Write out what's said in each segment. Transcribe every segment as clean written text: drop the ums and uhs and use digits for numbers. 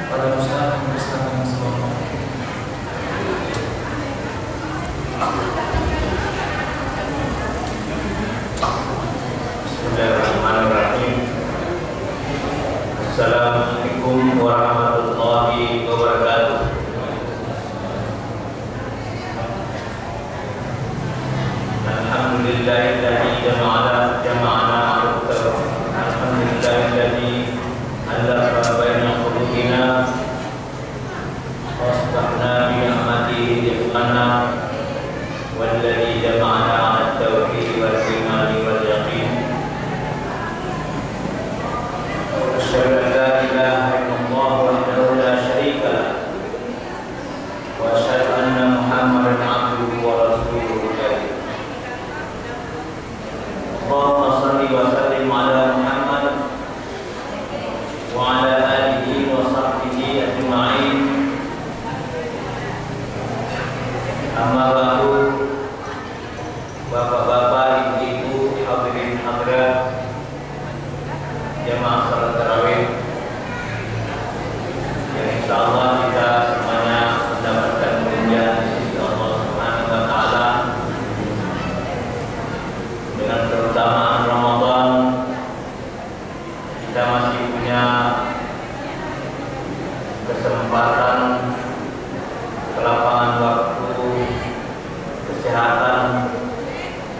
pada Ustaz mempersilakan semua. Bismillahirrahmanirrahim. Assalamualaikum warahmatullahi wabarakatuh. Alhamdulillahilladzi jama'ana alhamdulillahilladzi alafa baina qulubina wasbahna bi ni'matihi ikhwana walladzi jama'ana 'ala at-tauhid wal iman wal yaqin. Asyhadu an la ilaha illallah wahdahu la syarika lah wa asyhadu anna Muhammadan 'abduhu wa rasuluhu. Allahumma shalli wa sallim ala Muhammad wa ala alihi wa sahbihi ajma'in. Amma ba'du. Bapak-bapak, ibu-ibu, hadirin hadirat jamaah salat tarawih yang insyaallah kita semuanya mendapatkan kemuliaan di sisi Allah Subhanahu wa taala dengan keutamaan Ramadan. Kita masih punya kesempatan, kelapangan waktu, kesehatan,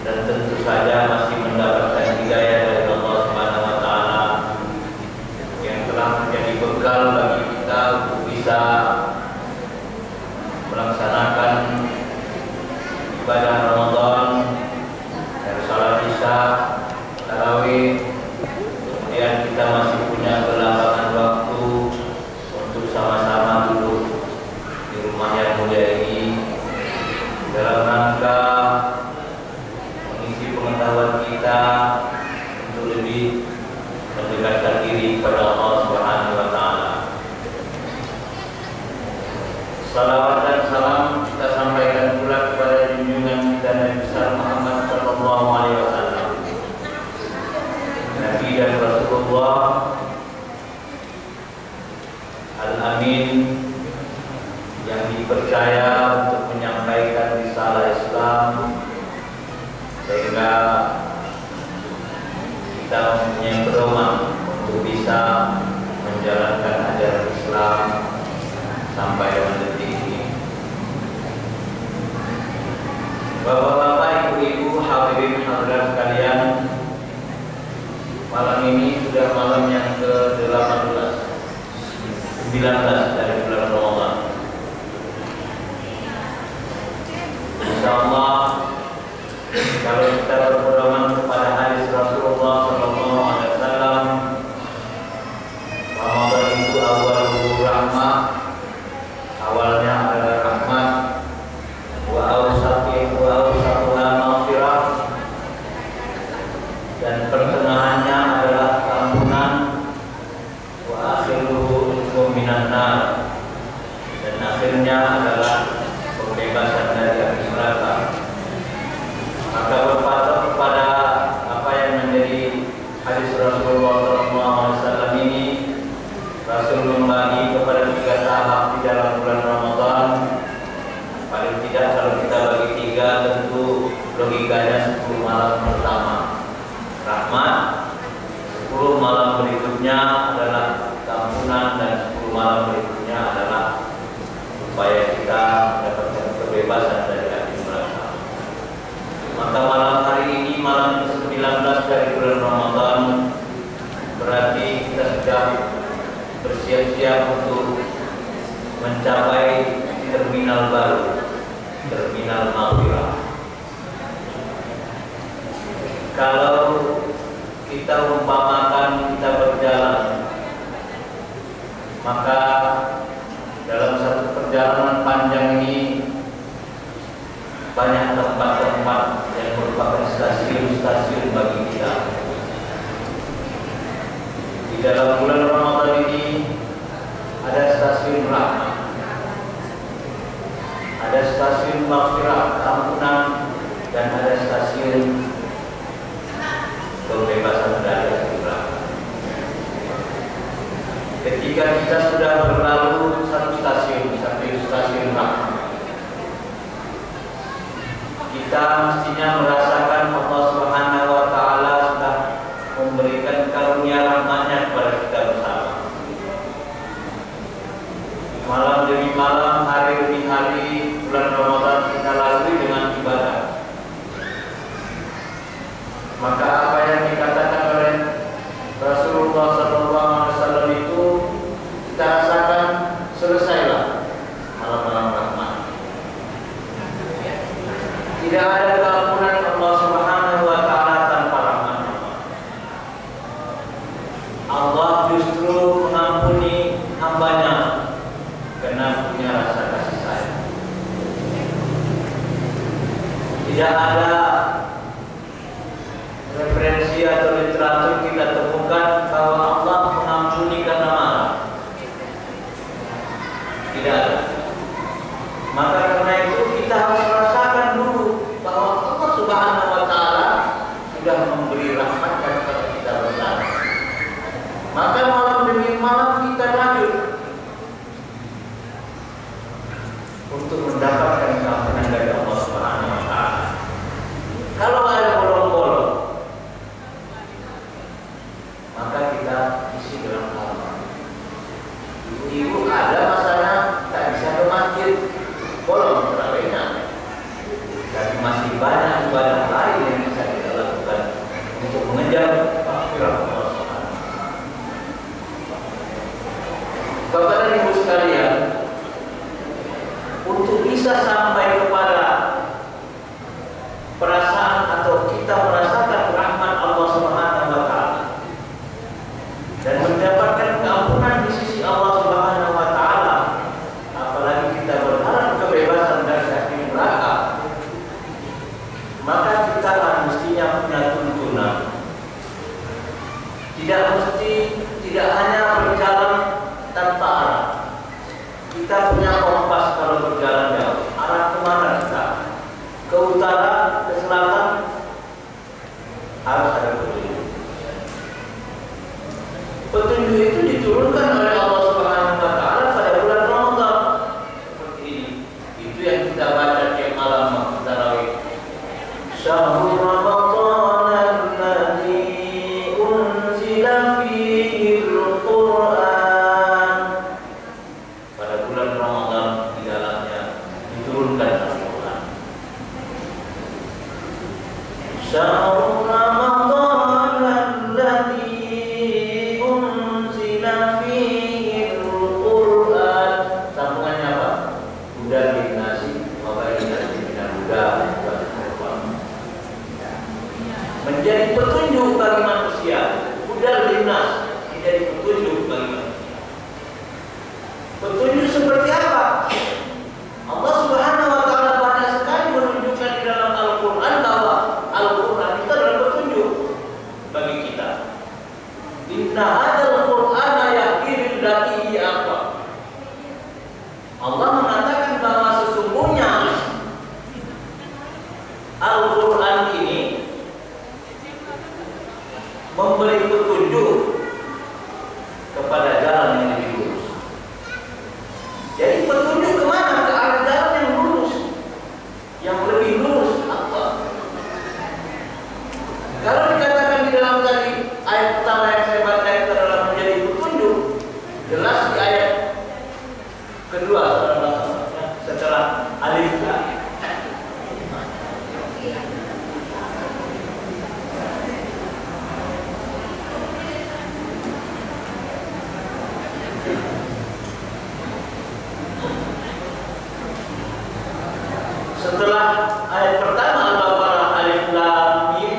dan tentu saja masih mendapatkan hidayah dari Allah Subhanahu wa taala yang telah menjadi bekal bagi kita untuk bisa melaksanakan ibadah Ramadan dari salat Isya, tarawih. Kemudian kita masih punya kelapangan waktu untuk sama-sama duduk di rumah yang mulia ini dalam rangka mengisi pengetahuan kita untuk lebih mendekatkan diri kepada Allah Subhanahu wa taala. Salawat dan salam kita sampaikan pula kepada junjungan kita Nabi besar Muhammad sallallahu alaihi wasallam, Nabi dan Rasulullah Al-Amin, yang dipercaya untuk menyampaikan risalah Islam sehingga kita mempunyai pedoman untuk bisa menjalankan ajaran Islam sampai dengan detik ini. Bapak-bapak, ibu-ibu, hadirin hadirat sekalian, malam ini sudah malam yang ke-18, 19 dari bulan Ramadan. Insyaallah kalau kita berpedoman kepada hadis Rasulullah sallallahu alaihi wasallam, Ramadan itu awalul rahmah, awalnya adalah rahmat, wa awsatuha maghfirah, dan pertengahannya adalah ampunan, wa akhiruhu itqun minan nar, dan akhirnya adalah pembebasan dari api neraka. Maka berpatok kepada apa yang menjadi hadis Rasulullah SAW ini, Rasul membagi kepada 3 tahap di dalam bulan Ramadan. Paling tidak kalau kita bagi 3, tentu logikanya 10 malam pertama rahmat, 10 malam berikutnya adalah ampunan, dan 10 malam berikutnya adalah supaya kita mendapatkan kebebasan dari api neraka. Maka malam hari ini, malam ke-19 dari bulan Ramadan, berarti kita sudah bersiap-siap untuk mencapai terminal baru, terminal maghfirah. Kalau kita umpamakan kita berjalan, maka dalam satu perjalanan panjang ini banyak tempat-tempat yang merupakan stasiun-stasiun bagi kita. Di dalam bulan Ramadan ini ada stasiun rahmat, ada stasiun maghfirah, ampunan, dan ada stasiun pembebasan dari api neraka. Ketika kita sudah berlalu malam demi malam, hari demi hari, bulan Ramadan kita lalui dengan ibadah. Maka apa yang dikatakan oleh Rasulullah SAW itu kita rasakan, selesailah malam-malam Rahman. Tidak ada keampunan Allah Subhanahu wa Ta'ala tanpa rahmat Allah. Allah justru mengampuni hambanya karena punya rasa kasih sayang. Tidak ada referensi atau literatur kita temukan bahwa Allah mengampuni karena marah. Tidak ada. Maka karena itu kita harus rasakan dulu bahwa Allah Subhanahu wa Ta'ala sudah memberi rahmatnya kepada kita bersama. Maka malam demi malam kita lanjut untuk mendapatkan keampunan dari Allah Subhanahu wa Ta'ala. Kalau ada bolong-bolong, maka kita isi dalam kamar. Ibu ada masalah tak bisa ke masjid, bolong terawihnya. Tapi masih banyak ibadah lain yang bisa kita lakukan untuk mengejar makfirah Allah Subhanahu. Bapak dan Ibu sekalian, untuk bisa sampai kepada perasaan atau kita merasakan rahmat Allah Subhanahu wa Ta'ala dan mendapatkan keampunan di sisi Allah Subhanahu wa Ta'ala, apalagi kita berharap kebebasan dari api neraka, maka kita kan mestinya punya tuntunan. Tidak hanya berjalan tanpa arah. Kita punya kompas kalau berjalan jauh. Arah kemana kita? Ke utara, ke selatan, harus ada petunjuk. Petunjuk itu diturunkan oleh Allah Subhanahu wa Ta'ala pada bulan Ramadan. Seperti ini. Itu yang kita baca tiap malam waktu tarawih. Syahrul Ramadan alladzi unzila fihi al-Qur'an. Pada bulan Ramadan di dalamnya diturunkan Al-Qur'an. Syahrul Ramadan alladzi unzila fihi al-Qur'an. Sambungannya apa? Hudan linnasi wa bayyinatin minal huda wal furqan. Menjadi petunjuk bagi manusia. Hudan linnas menjadi petunjuk bagi manusia. Petunjuk seperti apa? Allah Subhanahu wa Ta'ala banyak sekali menunjukkan di dalam Al-Quran bahwa Al-Quran itu adalah petunjuk bagi kita. Inna hadzal Qur'ana yahdi lillati hiya aqwam. Allah mengatakan bahwa sesungguhnya Al-Quran ini memberi petunjuk kepada jalan yang lebih lurus. Jadi petunjuk kemana? Ke arah jalan yang lurus, yang lebih lurus. Apa? Kalau dikatakan di dalam tadi ayat pertama yang saya baca itu adalah menjadi petunjuk, jelas di ayat kedua setelah alif lam. Setelah ayat pertama Al-Baqarah alif lam mim,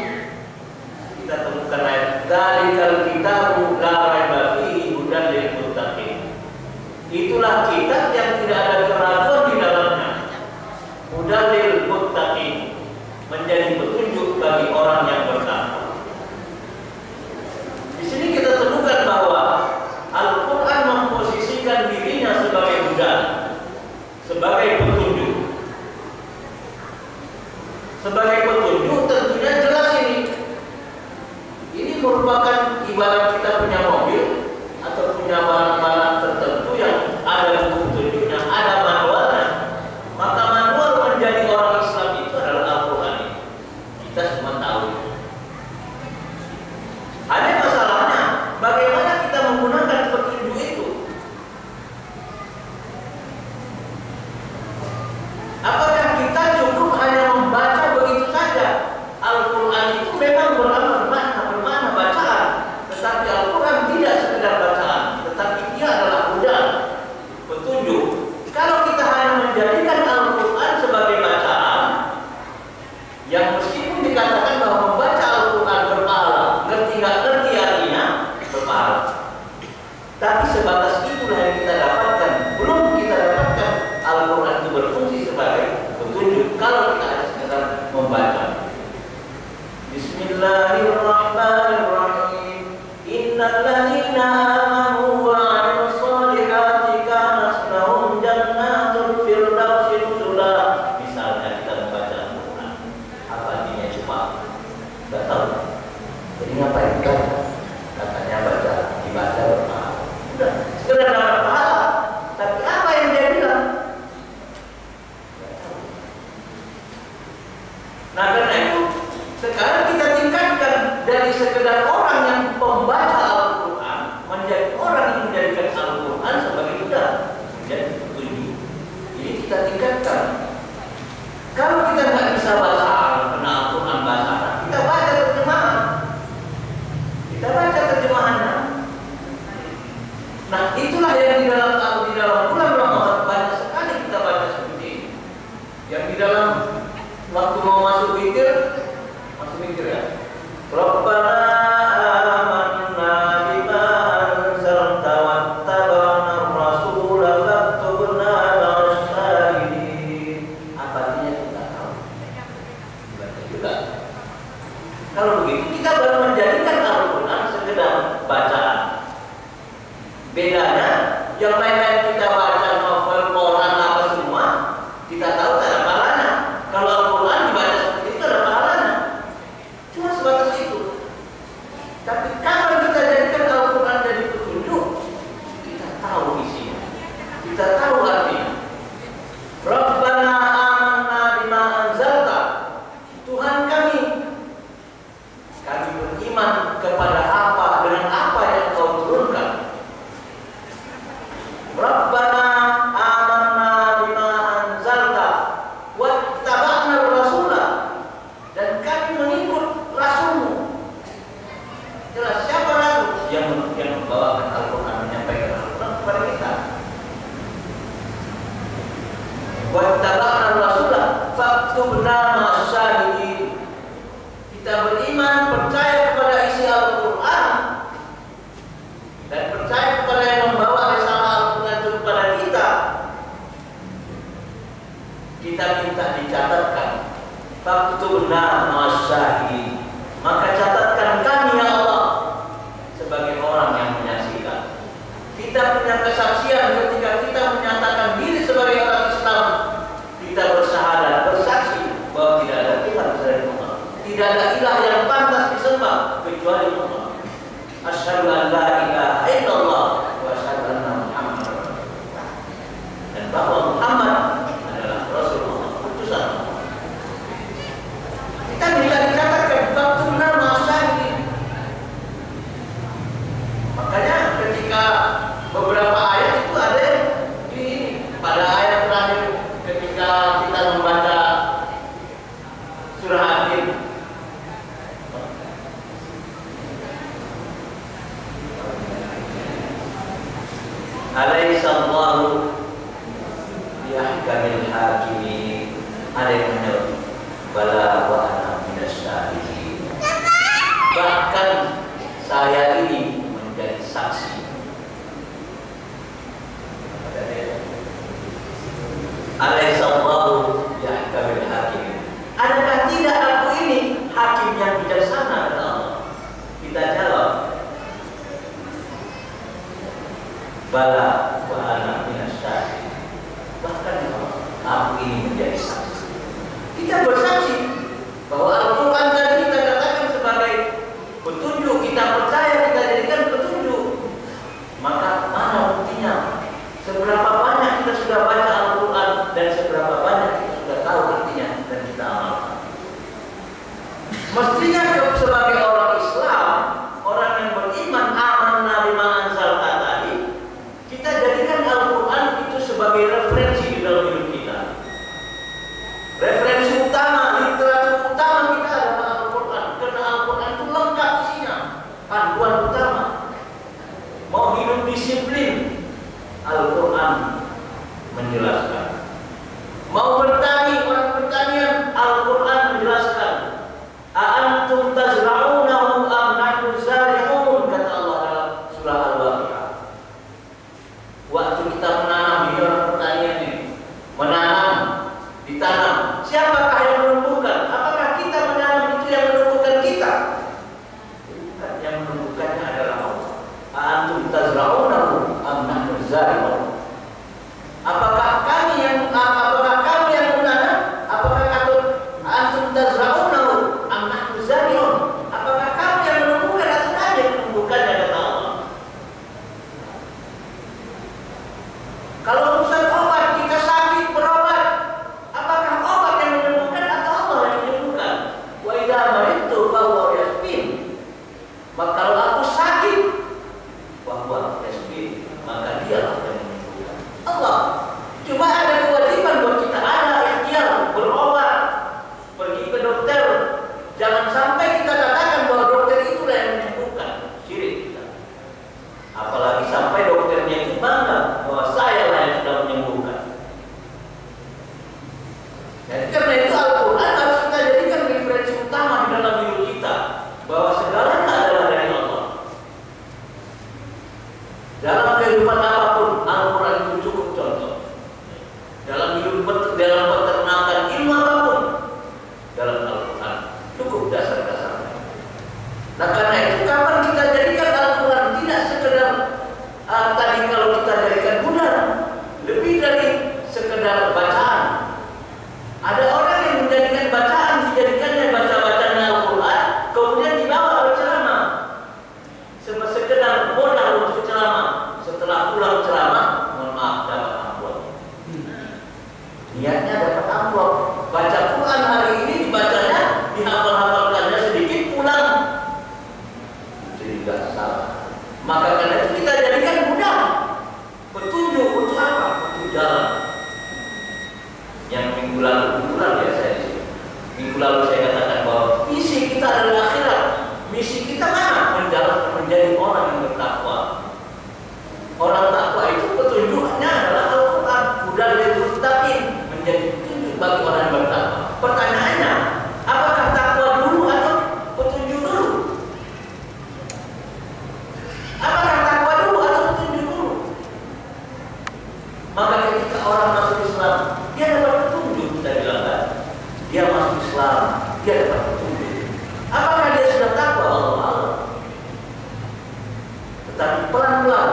kita temukan ayat dzalikal kitabu la raiba fihi hudan lil muttaqin. Itulah kitab yang tidak ada keraguan di dalamnya. Hudan lil muttaqin, menjadi petunjuk bagi orang yang bertakwa. Di sini kita temukan bahwa Al-Qur'an memposisikan dirinya sebagai hudan, sebagai petunjuk. Sebagai petunjuk tentunya jelas ini. Ini merupakan ibarat kita punya mobil atau punya barang-barang tertentu yang ada petunjuknya, ada manualnya. Maka manual menjadi orang Islam itu adalah Al-Quran. Kita semua tahu. Ada masalahnya, bagaimana kita menggunakan petunjuk itu? kita tahu artinya. Rabbana amanna bima anzalta. Tuhan kami beriman kepada apa, dengan apa yang Kau turunkan. Rabbana amanna bima anzalta wattaba'na rasulah, dan kami mengikut Rasulmu. Jelas siapa Rasul? Yang membawakan Al-Quran, menyampaikan Al-Quran kepada kita. Wattaba'na rasulah faktubna ma'asyahidin. Kita beriman, percaya kepada isi Al-Quran dan percaya kepada yang membawa risalah Al-Quran itu kepada kita. Kita minta dicatatkan. Faktubna ma'asyahidin. Maka catatkan kami ya Allah sebagai orang yang menyaksikan. Kita punya kesaksian ketika kita menyatakan diri sebagai orang Islam. Kita bersyahadat, bersaksi bahwa tidak ada Tuhan selain Allah. Tidak ada ilah yang pantas disembah kecuali Allah. Asyhadu an la ilaha illallah wa asyhadu anna Muhammadar Rasulullah. Dan bahwa Muhammad adalah Rasulullah, utusan Allah. Kita bisa dicatatkan faktubna ma'asyahidin. Makanya ketika beberapa ayat itu ada di pada ayat terakhir ketika kita membaca surah Al-Jin. Alaihissallahu bihkamil hakimin. Ada yang menjawab bala wa ana minasyahidin. Bahkan saya ini menjadi saksi. Alaihissallahu bihkamil hakimin. Adakah tidak aku ini hakim yang bijaksana kata Allah? Kita jawab bala wa ana minasyahidin. Bahkan aku ini menjadi saksi. Kita bersaksi bahwa Al-Quran tadi kita katakan sebagai petunjuk, kita percaya, kita jadikan petunjuk. Maka mana buktinya? Seberapa banyak kita sudah baca Al-Quran dan seberapa banyak kita sudah tahu artinya dan kita amalkan. Mestinya sebagai orang Islam, orang yang beriman amanna bima anzalta tadi, kita jadikan Al-Quran itu sebagai referensi di dalam hidup kita. Referensi utama, literatur utama kita adalah Al-Quran. Karena Al-Quran itu lengkap isinya. Panduan utama. Mau hidup disiplin, Al-Quran menjelaskan. Mau bertani, orang pertanian, Al-Quran menjelaskan. A'antum tazra'unahu am nahnu zari'un, kata Allah dalam surah Al-Waqiah. Waktu kita menanam di orang pertanian ini, menanam, ditanam, siapakah yang menumbuhkan? Apakah kita menanam itu yang menumbuhkan kita? Bukan, yang menumbuhkannya adalah Allah. A'antum tazra'unahu am nahnu zari'un. Apakah kami Maka ketika orang masuk Islam, dia dapat petunjuk, kita bilang kan? Dia masuk Islam, dia dapat petunjuk. Apakah dia sudah takwa? Allah. Tetapi pelan-pelan,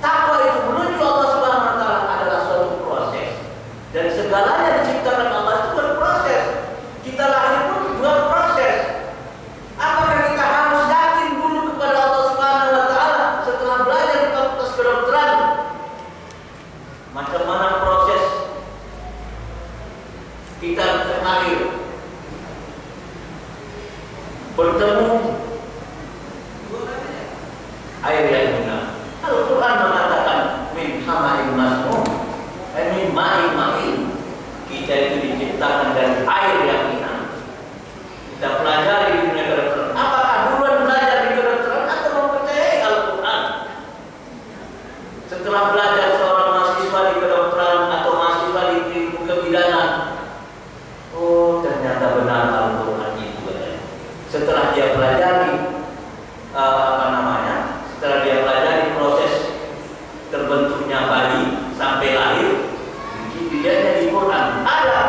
takwa itu menuju Allah Subhanahu wa Ta'ala adalah suatu proses. Dan segalanya diciptakan Allah itu berproses. Kita lahir pun buat proses. Apakah kita harus yakin dulu kepada Allah Subhanahu wa Ta'ala setelah belajar di fakultas kedokteran? Macam mana proses kita terlahir, bertemu air yang benar. Al-Quran mengatakan min hama'in masmum, min ma'in ma'in. Kita itu diciptakan dari air yang benar. Kita pelajari di dunia kedokteran. Apakah duluan belajar di kedokteran atau mempercayai Al-Quran? Setelah belajar seorang mahasiswa di kedokteran atau mahasiswa di ilmu kebidanan, oh ternyata benar Al-Quran itu. Setelah dia pelajari setelah dia pelajari proses terbentuknya bayi sampai lahir, dia jadi Quran ada.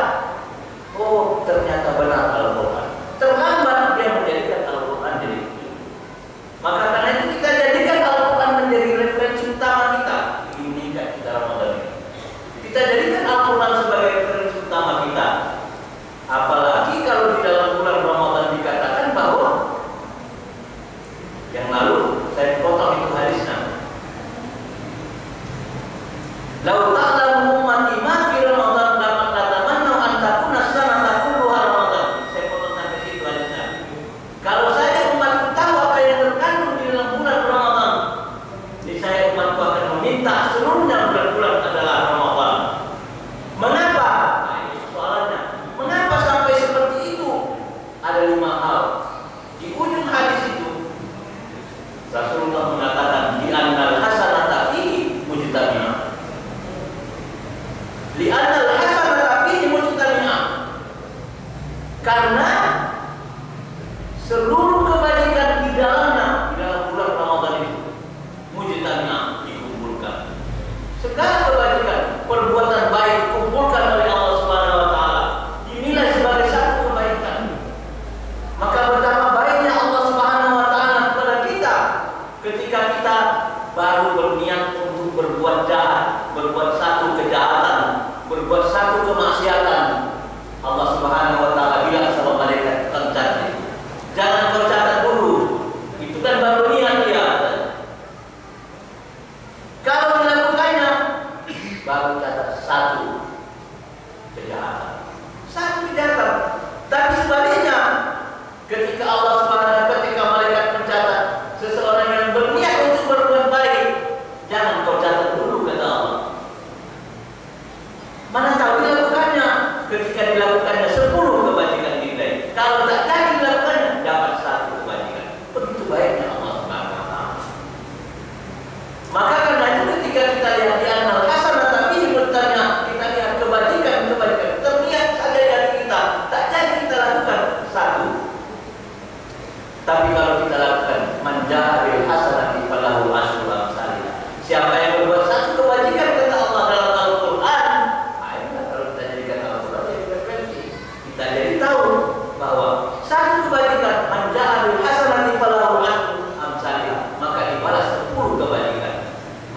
Oh ternyata benar Al-Quran. Terlambat dia menjadikan Al-Quran jadi itu. Maka karena itu kita jadikan Al-Quran menjadi referensi utama kita. Ini kan kita Ramadan ini. Kita jadikan Al-Quran sebagai referensi utama kita. Apalagi kalau di dalam bulan Ramadan dikatakan bahwa yang lalu saya potong itu hadisnya. Lau ta'lamu ummati ma fi Ramadan dapat tatamannu an takuna sanata kulluha Ramadan. Saya potong sampai situ hadisnya. Kalau saya umatku tahu apa yang terkandung di dalam bulan Ramadan, niscaya umatku akan meminta seluruhnya bulan-bulan adalah Ramadan. Mengapa? Nah, ini soalannya. Mengapa sampai seperti itu? Ada 5 hal. Di ujung hadis itu Rasulullah mengatakan di annal hasanata fihi mujtami'ah. Li annal hasanata fihi mujtami'ah. Karena seluruh kebajikan di dalamnya, di dalam bulan Ramadan itu mujtami'ah, dikumpulkan. Segala kebajikan, perbuatan baik dikumpulkan oleh Allah Subhanahu wa Ta'ala, dinilai sebagai satu kebaikan. Maka betapa baiknya Allah Subhanahu wa Ta'ala kepada kita ketika kita baru berniat untuk berbuat jahat, berbuat satu kejahatan, berbuat satu kemaksiatan. Allah Subhanahu wa Ta'ala bilang sama malaikat, catat. Jangan kau catat dulu. Itu kan baru niat dia. Kalau dilakukannya, baru catat satu kejahatan. Satu kejahatan. Tapi sebaliknya, ketika Allah Subhanahu, ketika malaikat mencatat seseorang yang berniat untuk berbuat baik, jangan kau catat dulu, kata Allah. Mana tahu dilakukannya. Ketika dilakukannya 10 kebajikan dinilai. Kalau tak jadi dilakukannya, dapat 1 kebajikan. Begitu baiknya Allah Subhanahu wa Ta'ala. Maka karena itu ketika kita lihat di annal hasanata fihi mujtami'ah, kita lihat kebajikan terniat saja dari kita, tak jadi kita lakukan 1. Tapi kalau kita lakukan manja'a bil hasanati falahu asyru amsalih. Siapa yang berbuat 1 kebajikan, kata Allah dalam Al-Quran, ayolah kalau kita jadikan Al-Quran jadi referensi, kita jadi tahu bahwa 1 kebajikan manja'a bil hasanati falahu asyru amsalih, maka dibalas 10 kebajikan.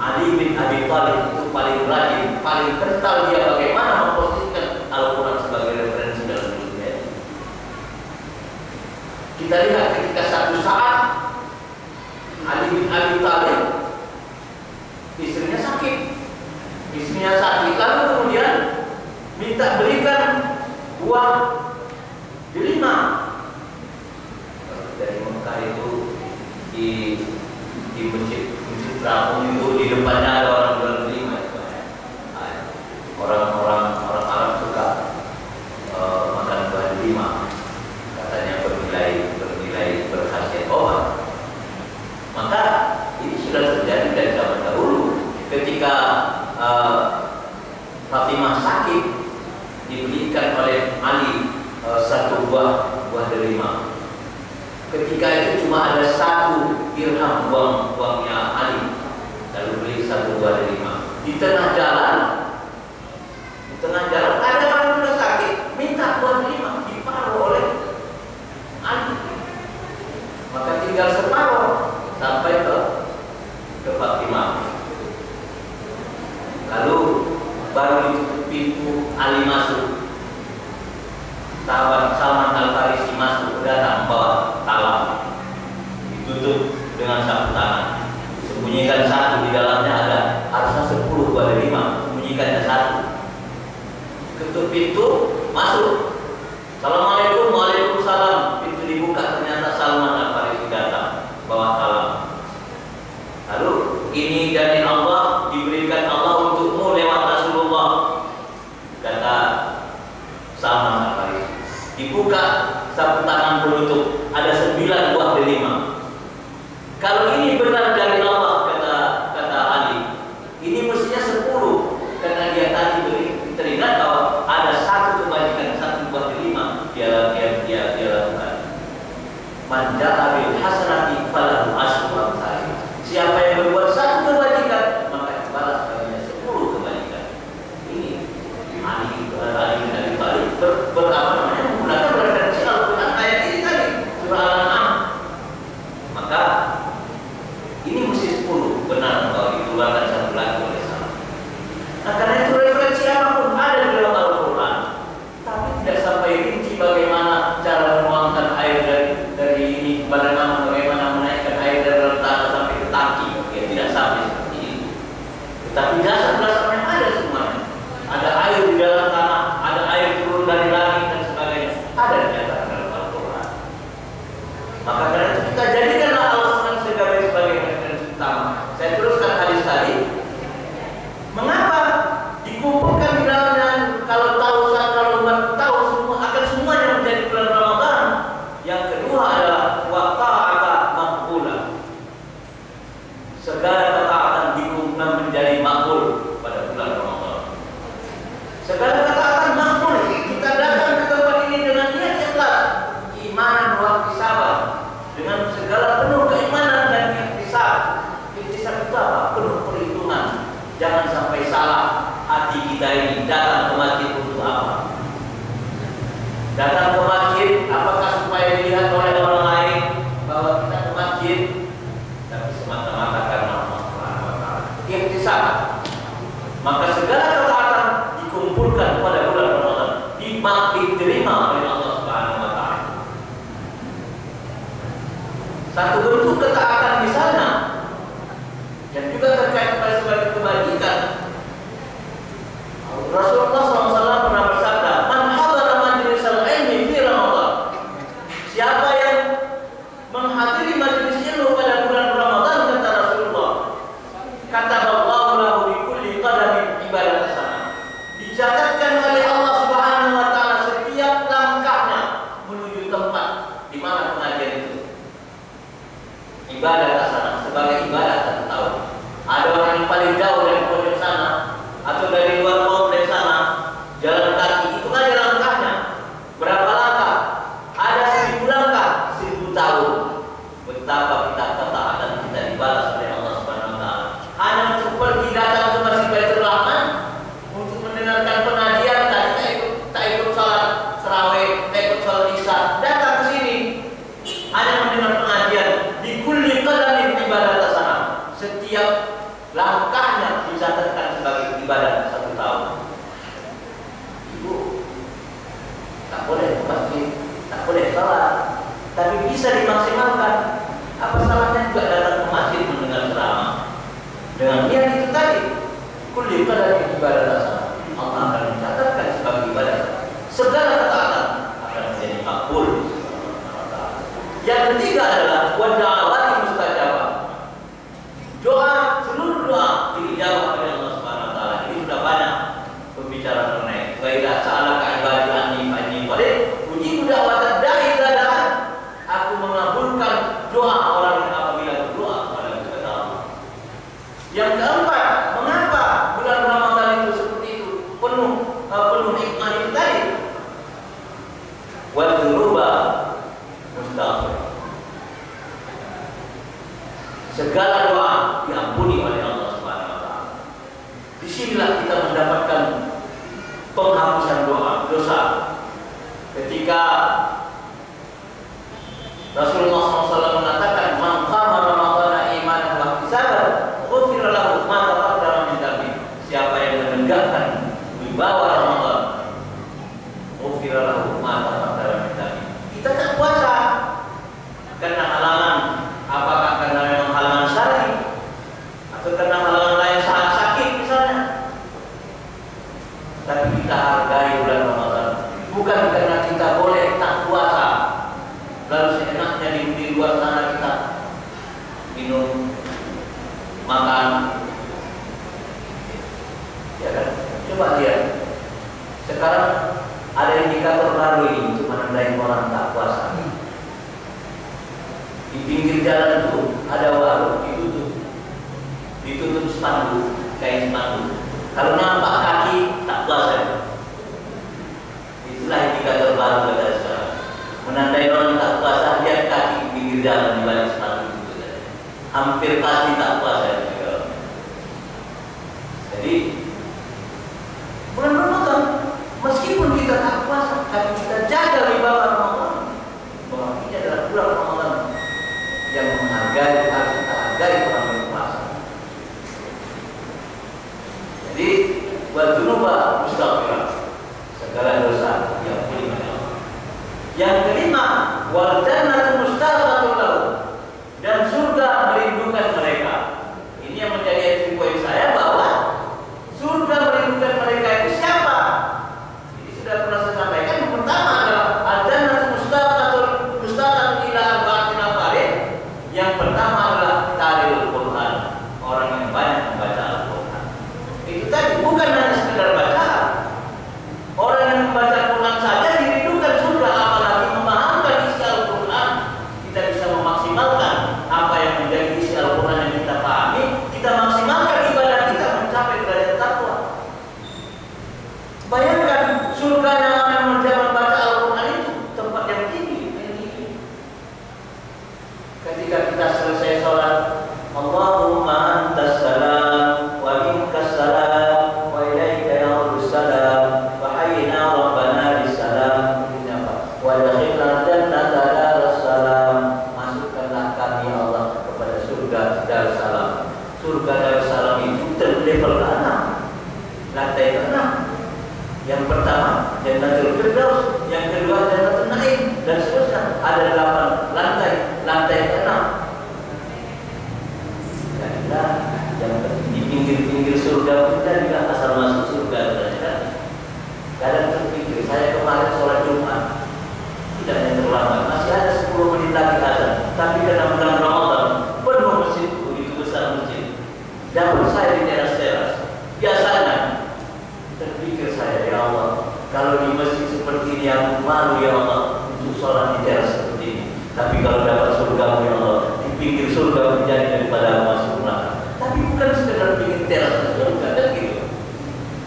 Ali bin Abi Thalib itu paling rajin, paling kental dia bagaimana memposisikan Al-Quran sebagai referensi dalam hidupnya. Kita lihat ketika satu saat Ali bin Abi Thalib istrinya sakit, lalu kemudian minta berikan buah delima. Dari Mekah itu di masjid kampung itu di depannya ada orang jual delima. Orang Arab suka makan buah delima, katanya bernilai berkhasiat obat. Maka ini sudah terjadi dari zaman dahulu. Ketika Fatimah sakit, dibelikan oleh Ali 1 buah delima. Ketika itu cuma ada 1 dirham uangnya Ali, lalu beli 1 buah delima. Di tengah jalan Lalu baru ditutup pintu Ali masuk. Sahabat Salman Al-Farisi masuk, datang bawa talam, ditutup dengan sapu tangan. Sembunyikan satu, di dalamnya ada harusnya 10 pada 5, sembunyikannya satu. Ketuk pintu, masuk. Assalamualaikum, waalaikumsalam. Pintu dibuka, ternyata Salman Al-Farisi datang bawa talam. Lalu ini dari Allah, diberikan Allah untukmu lewat Rasulullah, kata Salman Al-Farisi. Dibuka sapu tangan penutup, ada 9 buah delima. Kalau ini benar dari Allah, kata Ali, ini mestinya 10, karena dia tadi teringat bahwa ada satu kebajikan, 1 buah delima dia lakukan. Man ja'a bil hasanati falahu asyru amsalih. Siapa yang berbuat 1 kebajikan, maka dibalas baginya 10 kebajikan. Ini Ali bin Abi Thalib menggunakan referensi Al-Quran ayat ini tadi, surah Al-An'am. Maka ini mesti 10 benar kalau dikeluarkan 1 lagi oleh salah. Nah, karena itu referensi apapun ada di dalam Al-Quran, tapi tidak sampai rinci bagaimana cara menuangkan air dari ini, bagaimana menaikkan air dari tanah sampai ke tangki. Ya, tidak sampai seperti itu. Tetapi dasar-dasarnya ada semuanya. Ada air di dalam tanah, ada air turun dari langit dan sebagainya. Ada di dalam Al-Quran. Maka karena itu kita jadikanlah Al-Quran sebagai referensi utama. Saya teruskan hadis tadi. Mengapa dikumpulkan di dalamnya? Kalau tahu semua akan semuanya menjadi bulan Ramadan. Yang kedua adalah wa ta'ata maqbulah. Segala ketaatan dikumpulkan menjadi makbul pada bulan Ramadan. Segala ketaatan makbul. Kita datang ke tempat ini dengan niat ikhlas, iman wa ihtisaban, dengan segala penuh keimanan dan ihtisab. Ihtisab itu apa? Penuh perhitungan. Jangan sampai salah hati kita ini. Datang ke masjid untuk apa? Datang ke masjid apakah supaya dilihat oleh orang lain bahwa kita ke masjid, tapi semata-mata karena Allah Subhanahu wa taala. Ihtisab. Maka segala ketaatan dikumpulkan pada bulan Ramadan, diterima oleh Allah Subhanahu wa taala. Satu bentuk ketaatan di sana yang juga terkait pada sebagai kebajikan. Rasulullah SAW pernah bersabda, "Man hadara majlisal ilmi fi Ramadan." Siapa yang menghadiri majelis ilmu pada bulan Ramadan, kata Rasulullah, kataballahu lahu bi kulli qadamin ibadah hasanah. Dicatatkan oleh Allah Subhanahu wa taala setiap langkahnya menuju tempat di mana pengajian itu. Ibadah hasanah sebagai ibadah 1 tahun. Ada orang yang paling jauh dari pojok sana atau dari luar kompleks sana, jalan kaki, itu aja langkahnya. Berapa langkah? Ada 1000 langkah, 1000 tahun. Betapa kita ketaatan kita dibalas oleh Allah Subhanahu wa taala. Hanya untuk pergi datang ke Masjid Baitur Rahman untuk mendengarkan pengajian, tadi tak ikut salat tarawih, tak ikut salat isya, datang ke sini hanya mendengar pengajian. Di kulli qadamin ibadah hasanah. Setiap langkahnya dicatatkan sebagai ibadah 1 tahun. Ibu tak boleh ke masjid, tak boleh salat, tapi bisa dimaksimalkan. Apa salahnya juga datang ke masjid mendengar ceramah dengan niat itu tadi? Kulli qadamin ibadah hasanah. Allah akan mencatatkan sebagai ibadah. Segala ketaatan akan menjadi makbul. Yang ketiga adalah wa da'awati mustajabah. Doa, seluruh doa dijawab oleh Allah Subhanahu wa taala. Ini sudah banyak pembicaraan mengenai wa idza sa'alaka ibadi anni fa inni qarib ujibu da'watad da'i idza da'an. Aku mengabulkan doa orang yang apabila berdoa kepada Allah. Yang keempat, mengapa bulan Ramadan itu seperti itu? Penuh hikmah itu tadi. Wa dzunuba mustaghfir. Segala doa diampuni oleh Allah Subhanahu wa taala. Disinilah kita mendapatkan penghapusan dosa. Ketika Rasulullah SAW mengatakan, "Man qama Ramadhana imanan wa ihtisaban, ghufira lahu ma taqaddama min dhanbi." Siapa yang menegakkan wibawa Ramadan, ghufira lahu ma taqaddama min dhanbi. Kita tak puasa karena halangan, apakah karena memang halangan syar'i atau karena halangan lain saat sakit misalnya. Tapi kita hargai bulan Ramadan bukan karena kita boleh tak puasa lalu seenaknya di luar sana kita minum, makan, ya kan? Coba lihat sekarang ada indikator baru ini untuk menandai orang tak puasa. Di pinggir jalan itu ada warung ditutup spanduk, kain spanduk. Kalau nampak kaki tak puasa. Itulah indikator baru kata saya. Menandai orang tak puasa, lihat kaki di pinggir jalan di balik spanduk itu. Hampir pasti tak puasa. Jadi bulan Ramadan, meskipun kita tak puasa, tapi kita jaga wibawa Ramadan. Bahwa ini adalah bulan Ramadan yang menghargai, harus kita hargai orang berpuasa. Jadi wal dzunuba mustaghfirah, segala dosa yang diampuni Allah. Yang kelima, wal jannatu mustaqatul lahu, dan surga merindukan mereka. Ini yang menjadi poin saya, bahwa surga merindukan mereka itu siapa? Ini sudah pernah saya sampaikan. Yang pertama adalah al-jannatu mustaqatul ila arba'atin afarin. Yang pertama adalah talil Quran, orang yang banyak membaca Al-Quran. Itu tadi bukan hanya sekedar baca. Orang yang membaca Quran saja dirindukan surga, apalagi memahamkan isi Al-Quran. Kita bisa memaksimalkan apa yang menjadi isi Al-Quran yang kita pahami. Kita maksimalkan ibadah kita mencapai derajat takwa. Bayangkan surganya orang yang membaca Al-Quran itu tempat yang tinggi. Ketika kita selesai sholat, Allahumma antas salam wa minkas salam wa ilaika ya'udus salam wa hayyina rabbana bis salam wa dakhilna jannata daras salam. Masukkanlah kami Allah kepada surga Darussalam. Surga Darussalam itu terlevel ke-6, lantai ke-6. Yang pertama Jannatul Firdaus, yang kedua Jannatul Naim, dan seterusnya. Ada 8 lantai, lantai ke-6. Karena yang di pinggir-pinggir surga kita juga asal masuk surga. Kadang terpikir, saya kemarin sholat Jumat tidak hanya terlambat, masih ada 10 menit lagi azan. Tapi karena bulan Ramadan penuh masjid itu besar masjid. Dapur saya di teras-teras. Biasanya terpikir saya, ya Allah, kalau di masjid seperti ini aku malu ya Allah untuk sholat di teras seperti ini. Tapi kalau dapat surga ya Allah, di pinggir surga menjadi daripada masuk neraka. Tapi bukan sekedar pinggir teras surga, kan gitu.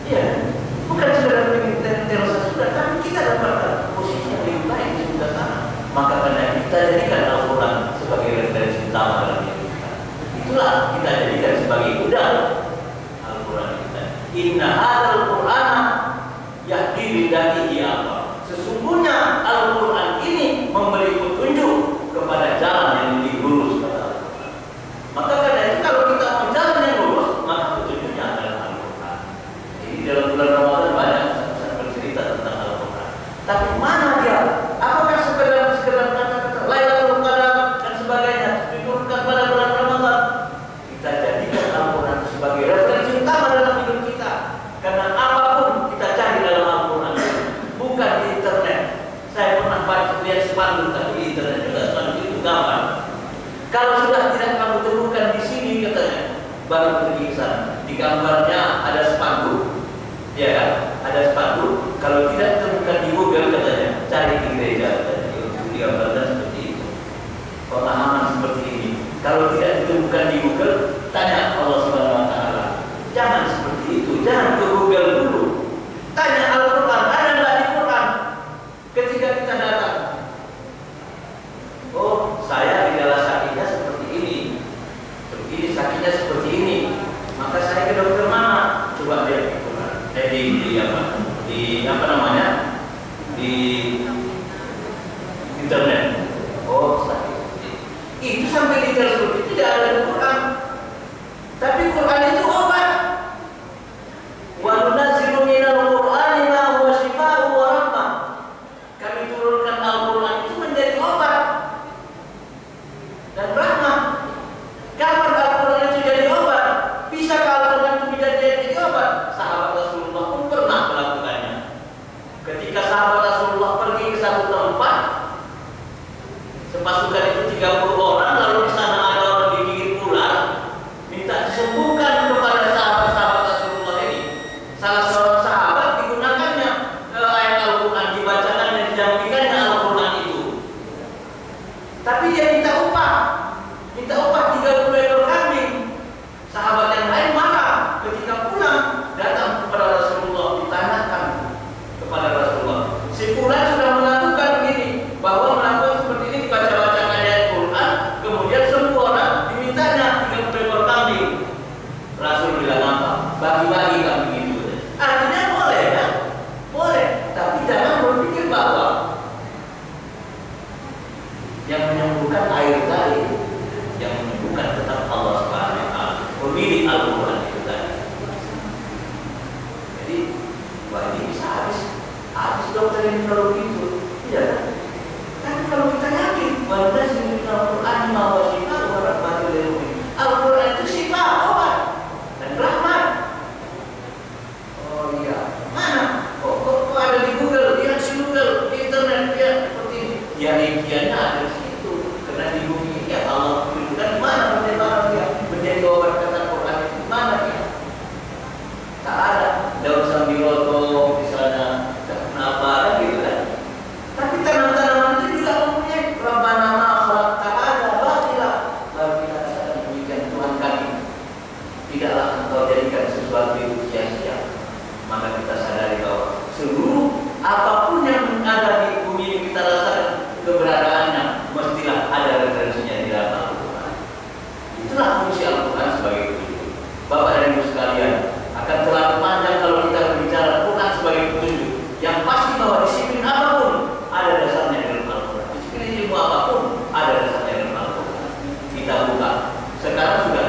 Iya, bukan sekedar pinggir teras surga, tapi kita dapatkan posisi yang lebih baik di surga sana. Maka karena kita jadikan Al-Quran sebagai referensi utama dalam hidup kita. Itulah kita jadikan sebagai modal Al-Quran kita. Inna hadzal Qur'ana yahdi lidatihi Allah. Sesungguhnya Al-Quran ini memberi petunjuk kepada jalan yang lebih lurus kepada Al-Quran. Maka karena itu kalau kita mau jalan yang lurus, maka petunjuknya adalah Al-Quran. Jadi dalam bulan Ramadan banyak saya bercerita tentang Al-Quran. Tapi mana dia? Apakah sekedar kata-kata Lailatul Qadar dan sebagainya diturunkan pada bulan Ramadan? Kita jadikan Al-Quran sebagai referensi utama dalam hidup kita. Karena apapun kita cari dalam Al-Quran, bukan di internet. Saya pernah lihat spanduk di internet juga, spanduk itu gampang. Kalau sudah tidak kamu temukan di sini katanya, baru pergi ke sana. Di gambarnya ada spanduk, ya kan? Ada spanduk. Kalau tidak temukan di Google katanya, cari di gereja. Digambarkan seperti itu. Pemahaman seperti ini. Kalau tidak ditemukan di Google, tanya Allah Subhanahu Wa Taala. Jangan seperti itu. Jangan ke Google dulu. Tanya Al-Quran, ada nggak di Quran? Ketika kita datang, oh saya gejala sakitnya seperti ini, sakitnya seperti ini, maka saya ke dokter mana? Coba lihat di Quran. Di apa namanya? Di internet. Oh sakit. Itu sampai detail seperti itu tidak ada di Quran. Tapi Quran itu obat. Waluna dokter ini kalau begitu? Tidak. Tapi kalau kita yakin bahwa sini Al-Quran bahwa sifat orang mati dari Al-Quran itu sifat obat dan rahmat. Oh iya, mana? Kok ada di Google? Lihat di Google, di internet, lihat seperti ini. Ya rinciannya ada di situ. Karena di bumi ya Allah berikan di mana bagaimana dia menjadi obat kata Quran itu di mana dia? Tak ada. Daun sambiloto misalnya, kenapa gitu kan? Tapi tanaman-tanaman itu juga mempunyai Rabbana ma khalaqta hadza batila. Lalu kita katakan demikian, Tuhan kami, tidaklah Engkau jadikan sesuatu itu sia-sia. Maka kita sadari bahwa seluruh apapun yang ada di bumi ini kita rasakan keberadaannya mestilah ada referensinya di dalam Al-Quran. Itulah fungsi Al-Quran sebagai petunjuk. Bapak dan Ibu sekalian, akan terlalu panjang kalau kita berbicara Quran sebagai petunjuk. Yang pasti bahwa disiplin apapun ada dasarnya dalam Al-Quran. Disiplin ilmu apapun ada dasarnya dalam Al-Quran. Kita buka. Sekarang sudah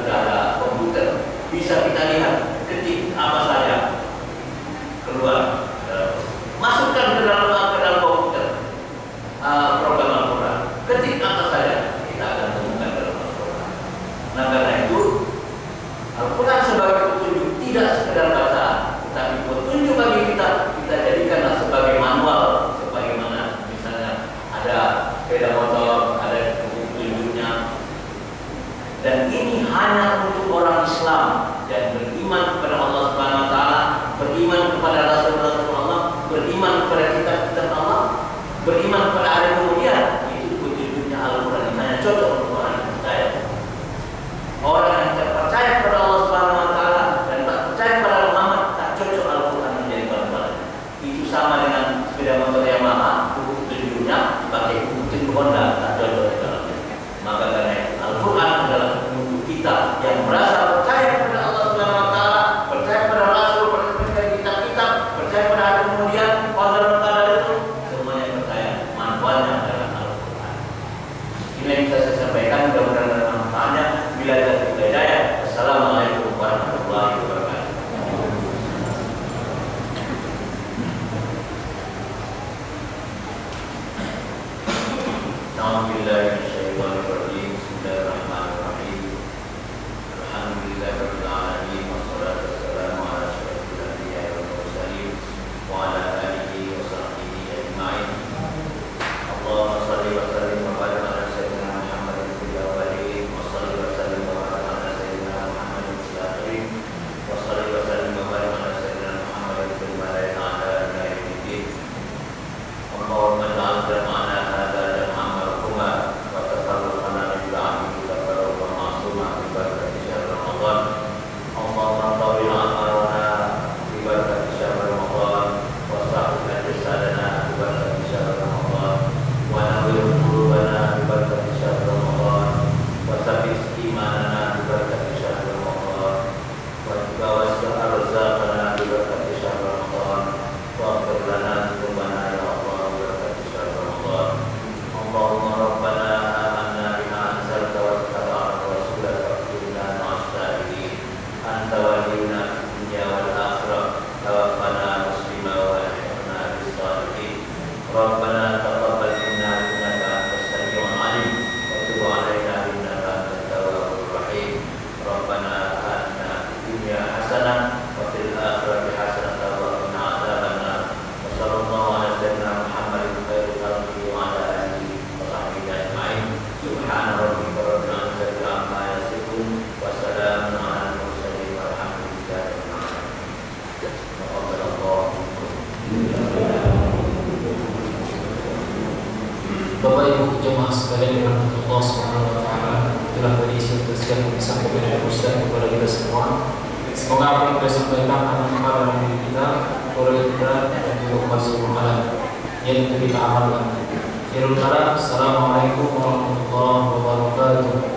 ada komputer. Bisa kita lihat ketik apa saja keluar. Masukkan ke dalam komputer program Al-Quran. Ketik apa saja kita akan temukan dalam Al-Quran. Nah karena itu Al-Quran sebagai petunjuk tidak sekedar bacaan, tetapi petunjuk bagi kita jadikanlah sebagai manual, sebagaimana misalnya ada sepeda motor, ada petunjuknya. Dan ini hanya untuk orang Islam yang beriman kepada Allah Subhanahu wa taala, beriman kepada Rasul-Rasul Allah, beriman kepada kitab-kitab Allah, beriman kepada hari kemudian. Itu petunjuknya Al-Quran. Hanya cocok untuk orang yang percaya. Orang yang tidak percaya kepada Allah Subhanahu wa taala dan tak percaya kepada Muhammad, tak cocok Al-Quran menjadi panutan. Itu sama dengan sepeda motor Yamaha, buku petunjuknya dipakai buku petunjuk Honda, tak cocok di dalamnya. Maka karena itu Al-Quran adalah petunjuk kita yang merasa percaya kepada Allah Subhanahu wa taala, percaya kepada Rasul, percaya kepada kitab-kitab, percaya pada hari kemudian, qadar itu semuanya percaya. Manfaatnya adalah Al-Quran. Ini yang bisa saya sampaikan, mudah-mudahan ada manfaatnya. Bila ada hidayah. Assalamualaikum warahmatullahi wabarakatuh. Bismillahirrahmanirrahim. Bismillahirrahmanirrahim. Alhamdulillahirabbil alamin wassalatu wassalamu ala asyrofil anbiya'i wal mursalin wa ala alihi wa sahbihi ajma'in. Allahumma shalli wa sallim wa barik ala sayyidina Muhammadin fil awwalin wa shalli wa sallim wa barik ala sayyidina Muhammadin fil akhirin wa shalli wa sallim wa barik ala sayyidina Muhammadin fil malaa'ikati ala yaumid. Allahumma ja'al jama'ana hadza jam'an marhuma wa tafarraqana min ba'dihi tafarruqan ma'suma bi barakati syahr Ramadan. Allahumma tawil amarana bi barakati syahr Ramadan wa sahih ajsadana bi barakati syahr Ramadan wa nawwir qulubana bi barakati syahr Ramadan wa tsabbit imanana bi barakati syahr Ramadan wa wasi' arzaqana bi barakati syahr Ramadan wa ighfir lana dzunubana ya Allah bi barakati syahr Ramadan. Allahumma rabbana amanna bima anzalta wa ittaba'na rasulaka faghfirna ma'as salihin. Anta waliyuna fid dunya wal akhirah. Tawaffana muslima wa alhiqna bis salihin. Rabbana taqabbal minna innaka antas samiul alim wa tub 'alaina innaka antat tawwabur rahim. Rabbana atina fid dunya hasanah wa fil akhirati hasanah wa qina adzabannar. Wa sallallahu ala sayyidina Muhammadin khairil khalqi wa ala alihi wa sahbihi ajma'in. Subhana rabbika rabbil izzati amma yasifun wa salamun 'alal mursalin walhamdulillahi rabbil alamin. Bapak Ibu jemaah sekalian yang dirahmati Allah Subhanahu wa taala, telah berisi untuk sekian disampaikan oleh Ustaz kepada kita semua. Semoga apa yang kita sampaikan akan manfaat dalam diri kita, keluarga kita, dan juga kepada seluruh alam yang kita amalkan. Assalamualaikum warahmatullahi wabarakatuh.